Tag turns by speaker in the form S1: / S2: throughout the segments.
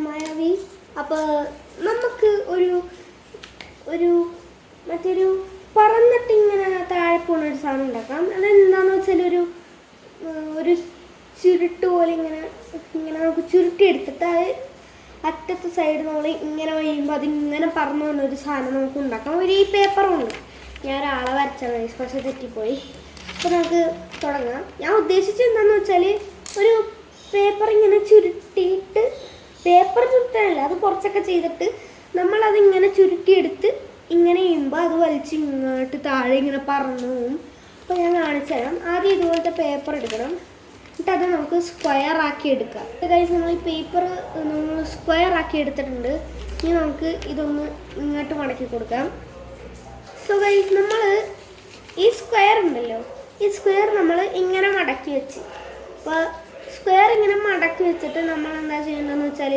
S1: മായാവി. അപ്പോൾ നമുക്ക് ഒരു മറ്റൊരു പറന്നിട്ട് ഇങ്ങനെ താഴെ പോകുന്നൊരു സാധനം ഉണ്ടാക്കാം. അതെന്താണെന്ന് വെച്ചാൽ ഒരു ചുരുട്ട് പോലെ ഇങ്ങനെ നമുക്ക് ചുരുട്ടിയെടുത്തിട്ട് അത് അറ്റത്തെ സൈഡ് നമ്മൾ ഇങ്ങനെ കഴിയുമ്പോൾ അതിങ്ങനെ പറന്നു വന്നൊരു സാധനം നമുക്ക് ഉണ്ടാക്കാം. ഈ പേപ്പറുണ്ട്, ഞാൻ ഒരാളെ വരച്ചാൽ പക്ഷെ തെറ്റിപ്പോയി. അപ്പോൾ നമുക്ക് തുടങ്ങാം. ഞാൻ ഉദ്ദേശിച്ചത് എന്താണെന്ന് വെച്ചാൽ ഒരു പേപ്പർ ഇങ്ങനെ ചുരുട്ടിയിട്ട്, പേപ്പർ ചുരുട്ടാനല്ല, അത് കുറച്ചൊക്കെ ചെയ്തിട്ട് നമ്മളതിങ്ങനെ ചുരുട്ടിയെടുത്ത് ഇങ്ങനെ ചെയ്യുമ്പോൾ അത് വലിച്ച് ഇങ്ങോട്ട് താഴെ ഇങ്ങനെ പറന്നു പോവും. അപ്പോൾ ഞാൻ കാണിച്ചു തരാം. ആദ്യം ഇതുപോലത്തെ പേപ്പർ എടുക്കണം, എന്നിട്ട് അത് നമുക്ക് സ്ക്വയർ ആക്കി എടുക്കാം. ഗൈസ്, നമ്മൾ ഈ പേപ്പർ നമ്മൾ സ്ക്വയർ ആക്കി എടുത്തിട്ടുണ്ട്. ഇനി നമുക്ക് ഇതൊന്ന് ഇങ്ങോട്ട് മടക്കി കൊടുക്കാം. സോ ഗൈസ്, നമ്മൾ ഈ സ്ക്വയർ ഉണ്ടല്ലോ, ഈ സ്ക്വയർ നമ്മൾ ഇങ്ങനെ മടക്കി വെച്ച്, അപ്പോൾ സ്ക്വയർ ഇങ്ങനെ മടക്കി വെച്ചിട്ട് നമ്മൾ എന്താ ചെയ്യേണ്ടതെന്ന് വെച്ചാൽ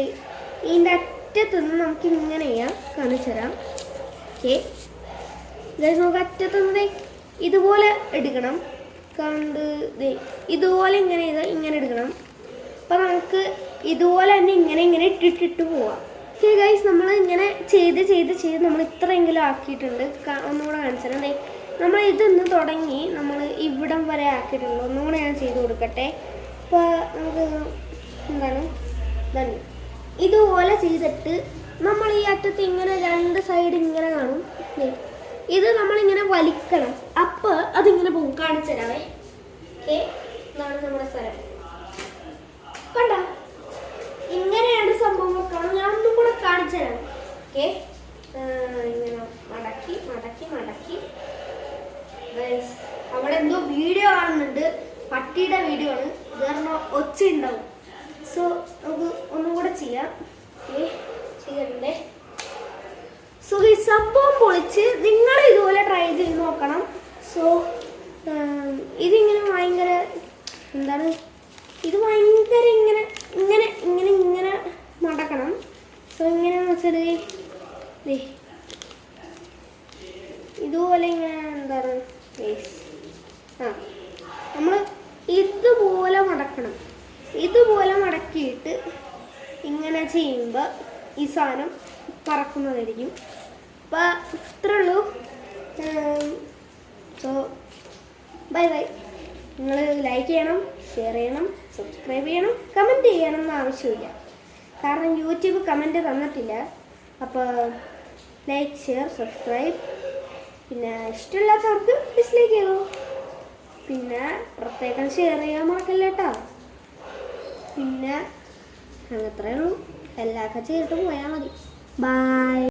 S1: ഇതിൻ്റെ അറ്റത്തുനിന്ന് നമുക്ക് ഇങ്ങനെ ചെയ്യാം. കാണിച്ചു തരാം. ഓക്കെ ഗൈസ്, നമുക്ക് അറ്റത്തുനിന്ന് ഇതുപോലെ എടുക്കണം. കണ്ട് ഇതുപോലെ ഇങ്ങനെ എടുക്കണം. അപ്പോൾ നമുക്ക് ഇതുപോലെ തന്നെ ഇങ്ങനെ ഇട്ടിട്ട് പോവാം. ഓക്കെ ഗൈസ്, നമ്മൾ ഇങ്ങനെ ചെയ്ത് നമ്മൾ ഇത്രയെങ്കിലും ആക്കിയിട്ടുണ്ട്. ഒന്നുകൂടെ കാണിച്ചു തരാം. നമ്മൾ ഇതിന്ന് തുടങ്ങി നമ്മൾ ഇവിടം വരെ ആക്കിയിട്ടുണ്ട്. ഒന്നുകൂടെ ഞാൻ ചെയ്ത് കൊടുക്കട്ടെ. അപ്പോൾ നമുക്ക് എന്താണ് തന്നെ ഇതുപോലെ ചെയ്തിട്ട് നമ്മൾ ഈ അറ്റത്ത് ഇങ്ങനെ രണ്ട് സൈഡ് ഇങ്ങനെ കാണും. ഇത് നമ്മളിങ്ങനെ വലിക്കണം, അപ്പോൾ അതിങ്ങനെ പോകും. കാണിച്ചു തരാവേ. ഓക്കെ, ഇതാണ് നമ്മുടെ സ്ഥലം. കണ്ട, ഇങ്ങനെയാണ് സംഭവം വെക്കണം. ഞാൻ ഒന്നും കൂടെ കാണിച്ചു തരാം. ഓക്കെ, ഇങ്ങനെ മടക്കി അവിടെ എന്തോ വീഡിയോ കാണുന്നുണ്ട്, പട്ടിയുടെ വീഡിയോ ആണ്, കാരണം ഒച്ച ഉണ്ടാവും. സോ നമുക്ക് ഒന്നും കൂടെ ചെയ്യാം. ചെയ്യണ്ടേ? സോ ഈ സംഭവം പൊളിച്ച് നിങ്ങൾ ഇതുപോലെ ട്രൈ ചെയ്ത് നോക്കണം. സോ ഇതിങ്ങനെ ഭയങ്കര എന്താണ്, ഇത് ഭയങ്കര ഇങ്ങനെ മടക്കണം. സോ ഇങ്ങനെയെന്ന് വെച്ചാൽ ഇതുപോലെ ഇങ്ങനെ എന്താണ് നമ്മൾ ഇതുപോലെ മടക്കണം. ഇതുപോലെ മടക്കിയിട്ട് ഇങ്ങനെ ചെയ്യുമ്പോൾ ഈ സാധനം പറക്കുന്നതായിരിക്കും. അപ്പോൾ ഇത്രേ ഉള്ളൂ. So bye. നിങ്ങൾ ലൈക്ക് ചെയ്യണം, ഷെയർ ചെയ്യണം, സബ്സ്ക്രൈബ് ചെയ്യണം, കമൻറ്റ് ചെയ്യണം എന്ന് ആവശ്യമില്ല, കാരണം യൂട്യൂബ് കമൻറ്റ് തന്നിട്ടില്ല. അപ്പോൾ ലൈക്ക്, ഷെയർ, സബ്സ്ക്രൈബ്. പിന്നെ ഇഷ്ടമില്ലാത്തവർക്ക് ഡിസ്ലൈക്ക് ചെയ്തോ. പിന്നെ പ്രത്യേകം ഷെയർ ചെയ്യാൻ മറക്കല്ല കേട്ടോ. പിന്നെ അത്രയേ ഉള്ളൂ. എല്ലാവർക്കും ചെയ്തിട്ട് പോയാൽ മതി. ബൈ.